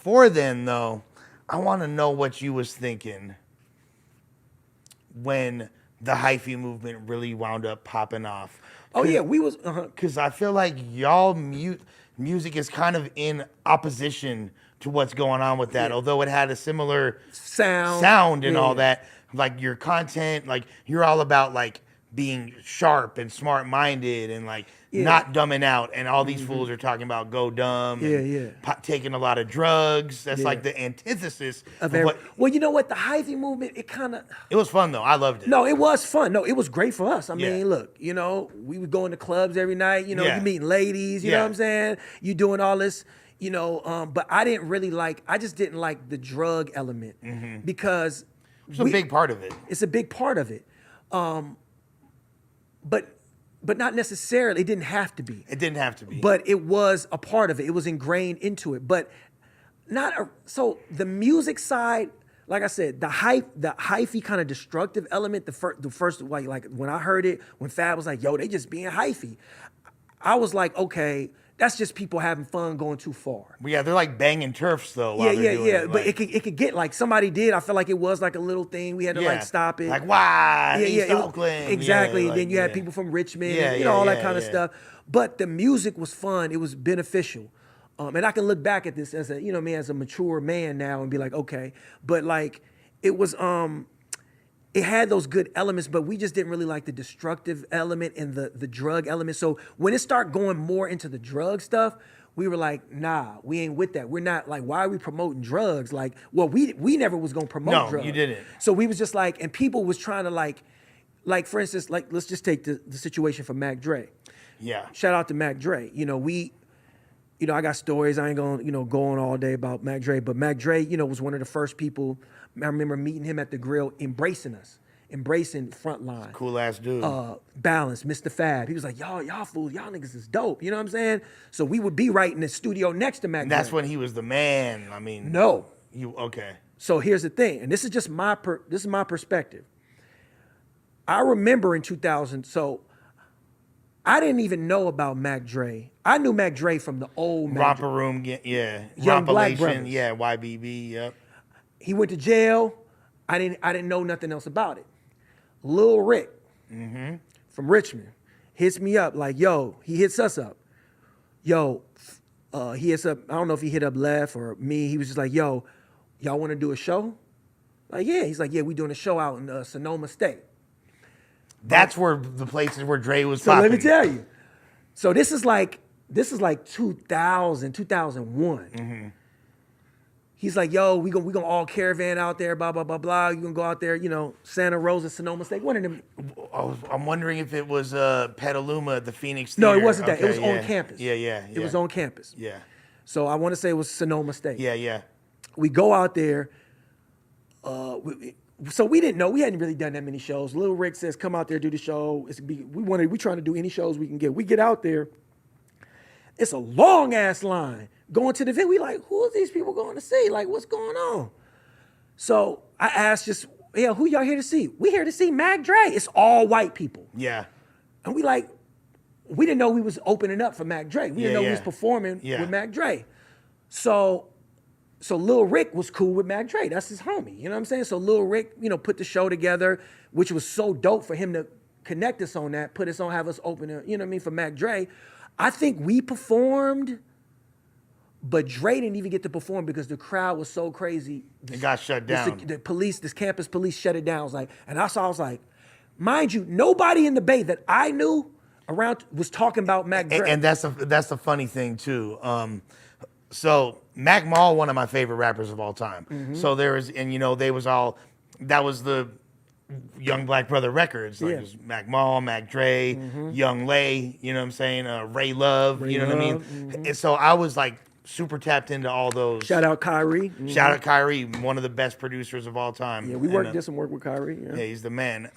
before then, though, I want to know what you was thinking when the hyphy movement really wound up popping off. Oh yeah, we was Because I feel like y'all music is kind of in opposition to what's going on with that. Yeah. Although it had a similar sound and all that. Like your content, like you're all about like being sharp and smart minded and like not dumbing out. And all these fools are talking about go dumb. And taking a lot of drugs. That's like the antithesis of what. Well, you know what? The hyphy movement, It was fun though. I loved it. No, it was fun. No, it was great for us. I mean, look, you know, we would go into clubs every night. You know, you meeting ladies. You know what I'm saying? You doing all this. You know, but I just didn't like the drug element because it's a big part of it. It's a big part of it. But not necessarily. It didn't have to be. It didn't have to be. But it was a part of it. It was ingrained into it. But so the music side, like I said, the hyphy kind of destructive element, the first like when I heard it, when Fab was like, yo, they just being hyphy, I was like, okay, that's just people having fun going too far. Yeah, they're like banging turfs though. Yeah. But it could get like somebody did. I feel like it was like a little thing. We had to like stop it. Like why? East Oakland. Exactly. And then you had people from Richmond. All that kind of stuff. But the music was fun. It was beneficial. And I can look back at this as a mature man now and be like, okay. But like it was it had those good elements, but we just didn't really like the destructive element and the drug element. So when it started going more into the drug stuff, we were like, nah, we ain't with that. We're not like, why are we promoting drugs? Like, well, we never was gonna promote drugs. No, you didn't. So we was just like, and people was trying to like for instance, like let's just take the situation for Mac Dre. Yeah. Shout out to Mac Dre. You know, I got stories. I ain't gonna go on all day about Mac Dre, but Mac Dre, was one of the first people. I remember meeting him at the grill, embracing Frontline. Cool ass dude. Balance, Mr. Fab. He was like, y'all fools, y'all niggas is dope. You know what I'm saying? So we would be right in the studio next to Mac Dre. That's when he was the man. I mean, no. Okay. So here's the thing, and this is just my perspective. I remember in 2000. So I didn't even know about Mac Dre. I knew Mac Dre from the old Romper Room, yeah. Young Black Brothers. Yeah, YBB, yep. He went to jail. I didn't know nothing else about it. Lil Rick from Richmond hits me up like, yo, he hits us up. Yo, he hits up, I don't know if he hit up Left or me. He was just like, yo, y'all want to do a show? Like, yeah. He's like, yeah, we doing a show out in Sonoma State. That's where the places where Dre was So popping. let me tell you. So this is like 2000, 2001. He's like, yo, we gonna all caravan out there, blah, blah, blah, blah. You gonna go out there, Santa Rosa, Sonoma State. One of them. I'm wondering if it was Petaluma at the Phoenix No, Theater. it wasn't that. It was on campus. Yeah. It was on campus. Yeah. So I want to say it was Sonoma State. Yeah. We go out there. So we didn't know. We hadn't really done that many shows. Lil Rick says, come out there, do the show. We trying to do any shows we can get. We get out there. It's a long ass line. Going to the event, we like, who are these people going to see? Like, what's going on? So I asked who y'all here to see? We here to see Mac Dre. It's all white people. Yeah. And we didn't know we was opening up for Mac Dre. We didn't know we was performing with Mac Dre. So Lil Rick was cool with Mac Dre. That's his homie. You know what I'm saying? So Lil Rick, put the show together, which was so dope for him to connect us on that, put us on, have us open, for Mac Dre. I think we performed, but Dre didn't even get to perform because the crowd was so crazy. It got shut down. This campus police shut it down. I was like, mind you, nobody in the Bay that I knew around was talking about Mac Dre. And that's the funny thing too. So Mac Mall, one of my favorite rappers of all time. So there was, that was the Young Black Brother records. Like it was Mac Mall, Mac Dre, Young Lay, you know what I'm saying? Ray Love, you know what I mean? And so I was like super tapped into all those. Shout out Kyrie. Shout out Kyrie, one of the best producers of all time. Yeah, we did some work with Kyrie. Yeah, he's the man.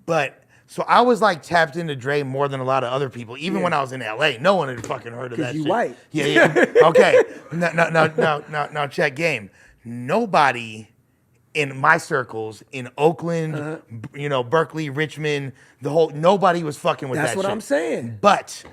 But so I was like tapped into Dre more than a lot of other people. Even when I was in LA, no one had fucking heard of that shit. Because you white. Yeah. Okay. Now check game. Nobody in my circles in Oakland, Berkeley, Richmond, nobody was fucking with that shit. That's what I'm saying. But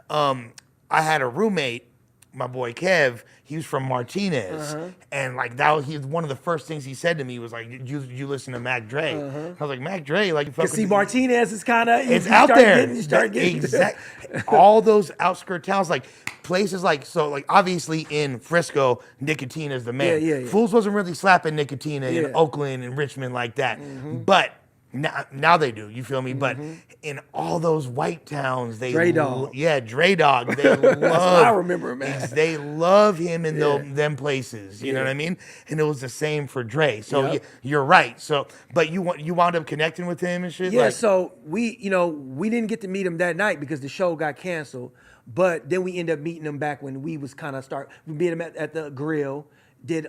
I had a roommate, my boy Kev. he was from Martinez, and like that was one of the first things he said to me was like, you listen to Mac Dre? I was like, Mac Dre, like, Cause see, Martinez is kind of it's out there. You start getting exactly all those outskirt towns, like places like obviously in Frisco, Nicotina is the man. Yeah. Fools wasn't really slapping Nicotina in Oakland and Richmond like that, but. Now they do, you feel me? But in all those white towns, Dre Dog. Dre Dog, they love. I remember him, man. They love him in them places. You know what I mean? And it was the same for Dre. So you're right. So, but you wound up connecting with him and shit. Yeah. So we didn't get to meet him that night because the show got canceled. But then we ended up meeting him back when we was kind of we met him at the grill.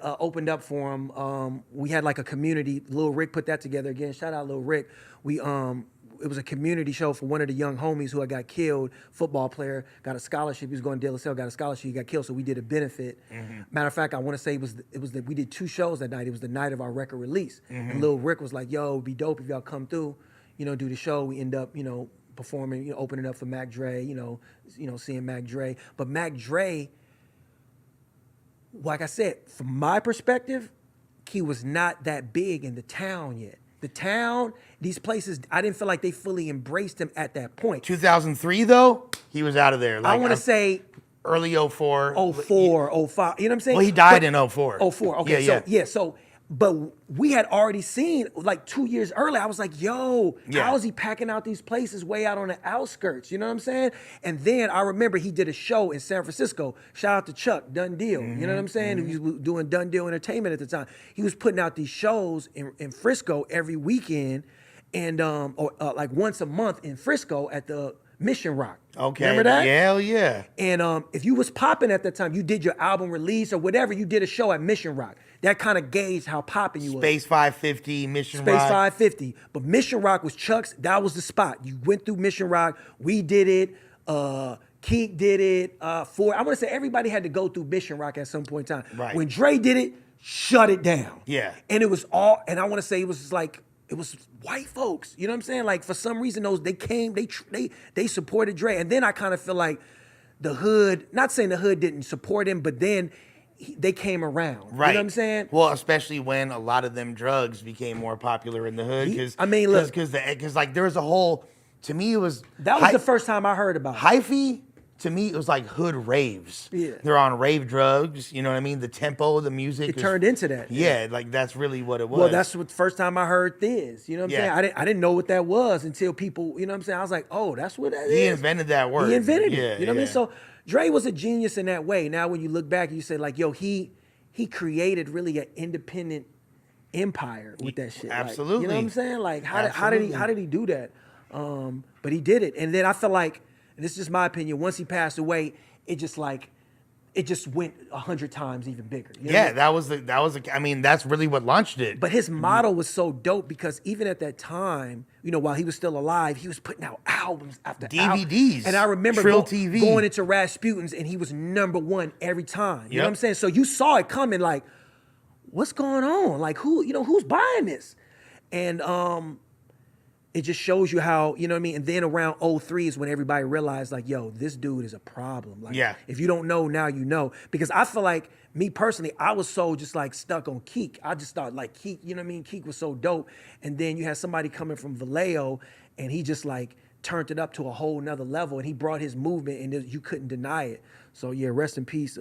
Opened up for him. We had like a community. Lil Rick put that together again. Shout out Lil Rick. It was a community show for one of the young homies who had got killed. Football player, got a scholarship. He was going to De La Salle, got a scholarship. He got killed, so we did a benefit. Matter of fact, I want to say we did 2 shows that night. It was the night of our record release. And Lil Rick was like, "Yo, it'd be dope if y'all come through, do the show." We end up, performing, opening up for Mac Dre. Seeing Mac Dre. But Mac Dre, like I said, from my perspective, he was not that big in the town yet. The town, these places, I didn't feel like they fully embraced him at that point. 2003 though, he was out of there. Like, I want to say early 04. 04, 05. You know what I'm saying? Well, he died in 04. 04. Okay. So but we had already seen, like 2 years earlier, I was like, yo, how is he packing out these places way out on the outskirts? You know what I'm saying? And then I remember he did a show in San Francisco. Shout out to Chuck, Done Deal. You know what I'm saying? He was doing Done Deal Entertainment at the time. He was putting out these shows in Frisco every weekend and like once a month in Frisco at the Mission Rock. Okay. Remember that? Hell yeah. And if you was popping at that time, you did your album release or whatever, you did a show at Mission Rock. That kind of gauged how popping you was. Space 550, Mission Rock. Space 550. But Mission Rock was Chuck's, that was the spot. You went through Mission Rock, we did it, Keak did it, I want to say everybody had to go through Mission Rock at some point in time. Right. When Dre did it, shut it down. Yeah. And it was all, and I want to say it was like, it was white folks, you know what I'm saying? Like for some reason, they supported Dre. And then I kind of feel like the hood, not saying the hood didn't support him, but then they came around. Right. You know what I'm saying? Well, especially when a lot of them drugs became more popular in the hood. Because like there was a whole, to me it was. That was the first time I heard about it. Hyphy, to me, it was like hood raves. Yeah. They're on rave drugs, you know what I mean? The tempo, the music. It turned into that. Yeah, like that's really what it was. Well, that's what the first time I heard this. You know what I'm saying? I didn't know what that was until people, you know what I'm saying? I was like, oh, that's what that is. He invented that word. He invented it. You know what I mean? So Dre was a genius in that way. Now when you look back, you say like, yo, he created really an independent empire with that shit. Absolutely. Like, you know what I'm saying? Like how did he do that? But he did it. And then I feel like, and this is just my opinion, once he passed away, it just went 100 times even bigger. You know what I mean? I mean, that's really what launched it. But his model was so dope because even at that time, while he was still alive, he was putting out albums after DVDs. And I remember TV. going into Rasputin's and he was #1 every time. You know what I'm saying? So you saw it coming like, what's going on? Like who's buying this? And it just shows you how, you know what I mean? And then around 03 is when everybody realized like, yo, this dude is a problem. Like, if you don't know, now you know. Because I feel like, me personally, I was so just like stuck on Keak. I just thought like Keak, you know what I mean? Keak was so dope. And then you had somebody coming from Vallejo and he just like turned it up to a whole nother level and he brought his movement and you couldn't deny it. So yeah, rest in peace,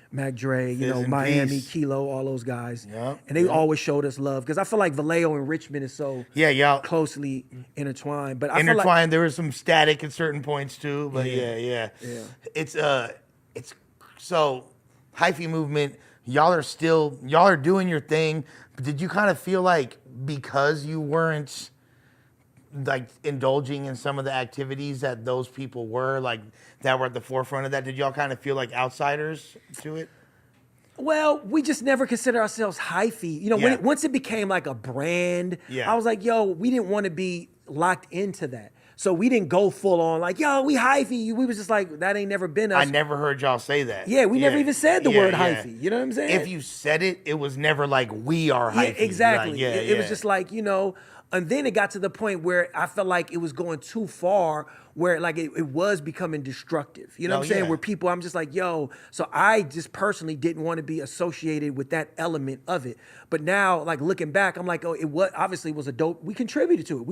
Mac Dre, Miami, Kilo, all those guys. And they always showed us love. Because I feel like Vallejo and Richmond is so closely intertwined. But I feel like there was some static at certain points too. But yeah. It's so Hyphy movement, y'all are doing your thing. But did you kind of feel like because you weren't like indulging in some of the activities that those people were, like that were at the forefront of that, did y'all kind of feel like outsiders to it? Well, we just never considered ourselves hyphy. Once it became like a brand, I was like, yo, we didn't want to be locked into that. So we didn't go full on like, yo, we hyphy. We was just like, that ain't never been us. I never heard y'all say that. Yeah, we never even said the word hyphy. You know what I'm saying? If you said it, it was never like, we are hyphy. Yeah, exactly. Like, it was just like, and then it got to the point where I felt like it was going too far where like it was becoming destructive. You know what I'm saying? Where people, I'm just like, yo. So I just personally didn't want to be associated with that element of it. But now, like looking back, I'm like, oh, obviously was a dope. We contributed to it.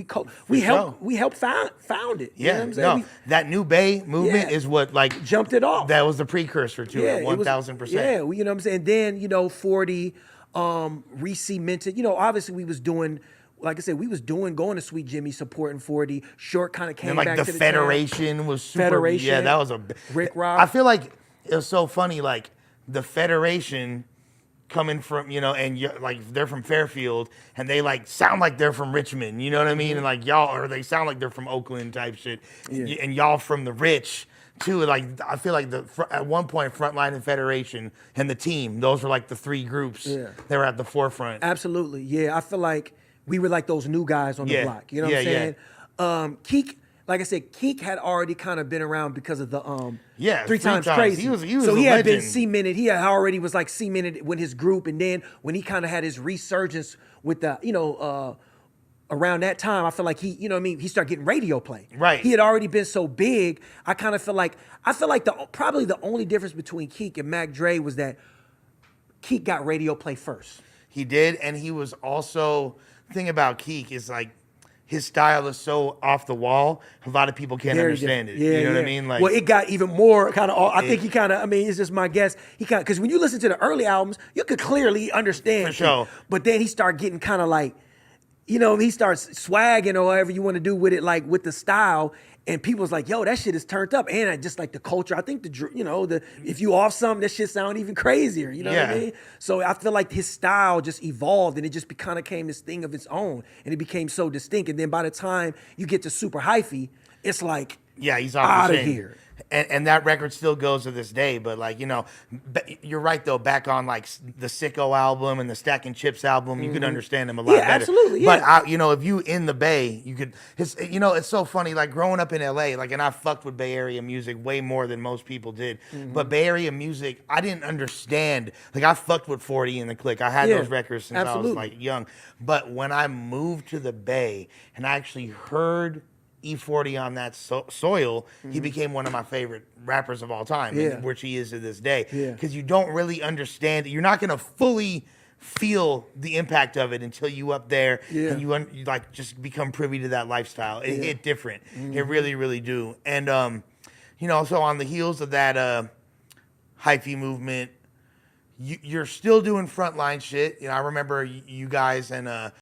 We helped found it. Yeah, you know what I'm saying? That New Bay movement is what like jumped it off. That was the precursor to it, 1,000%. Yeah, you know what I'm saying. Then 40 re-cemented. Obviously we was doing. Like I said, we was going to Sweet Jimmy, supporting 40. Short kind of came back to the Federation town. was super. Federation. Yeah, that was a Rick Rock. I feel like it was so funny. Like the Federation coming from and like they're from Fairfield and they like sound like they're from Richmond. You know what I mean? And like y'all, or they sound like they're from Oakland type shit. Yeah. And y'all from the rich. Too, like I feel like at one point Frontline and Federation and the team, those were like the three groups that were at the forefront. Absolutely, yeah. I feel like we were like those new guys on the block. You know what I'm saying? Keak, like I said, Keak had already kind of been around because of the three times crazy. He was so he had been legend. cemented. He had already was like cemented with his group, and then when he kind of had his resurgence with the around that time, I feel like he, he started getting radio play. Right. He had already been so big. I kind of feel like probably the only difference between Keak and Mac Dre was that Keak got radio play first. He did, and he was also. Thing about Keak is like his style is so off the wall. A lot of people can't understand it. Yeah, you know what I mean? Like, well, it got even more kind of. I think he kind of. I mean, it's just my guess. He kind of because when you listen to the early albums, you could clearly understand. For sure. But then he started getting kind of like, he starts swagging or whatever you want to do with it, like with the style. And people's like, yo, that shit is turned up. And I just like the culture. I think if you off something, that shit sound even crazier. You know what I mean? So I feel like his style just evolved and it just kind of became this thing of its own. And it became so distinct. And then by the time you get to Super Hyphy, it's like, he's out of here. And that record still goes to this day. But like, you're right though, back on like the Sicko album and the Stacking Chips album, you could understand him a lot better. Absolutely, yeah. But if you in the Bay, you could, it's so funny, like growing up in LA, like, and I fucked with Bay Area music way more than most people did. But Bay Area music, I didn't understand. Like I fucked with 40 and the Click. I had those records since I was like young. But when I moved to the Bay and I actually heard E40 on that soil, he became one of my favorite rappers of all time, which he is to this day. Because you don't really understand it. You're not going to fully feel the impact of it until you up there and you like just become privy to that lifestyle. It hit different. It really, really do. And, so on the heels of that hyphy movement, you're still doing Frontline shit. I remember you guys and